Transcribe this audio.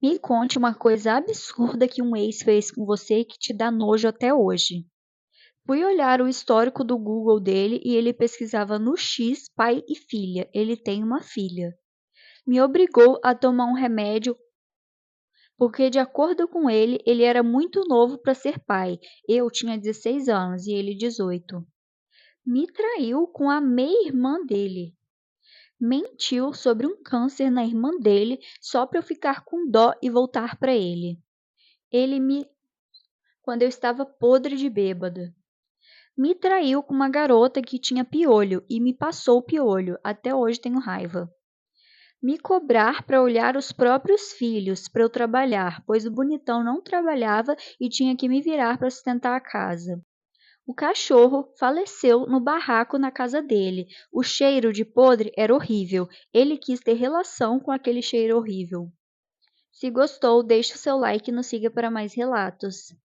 Me conte uma coisa absurda que um ex fez com você que te dá nojo até hoje. Fui olhar o histórico do Google dele e ele pesquisava no X pai e filha. Ele tem uma filha. Me obrigou a tomar um remédio porque, de acordo com ele, ele era muito novo para ser pai. Eu tinha 16 anos e ele 18. Me traiu com a meia-irmã dele. Mentiu sobre um câncer na irmã dele só para eu ficar com dó e voltar para ele. Ele me quando eu estava podre de bêbada. Me traiu com uma garota que tinha piolho e me passou o piolho. Até hoje tenho raiva. Me cobrar para olhar os próprios filhos para eu trabalhar, pois o bonitão não trabalhava e tinha que me virar para sustentar a casa. O cachorro faleceu no barraco na casa dele. O cheiro de podre era horrível. Ele quis ter relação com aquele cheiro horrível. Se gostou, deixe o seu like e nos siga para mais relatos.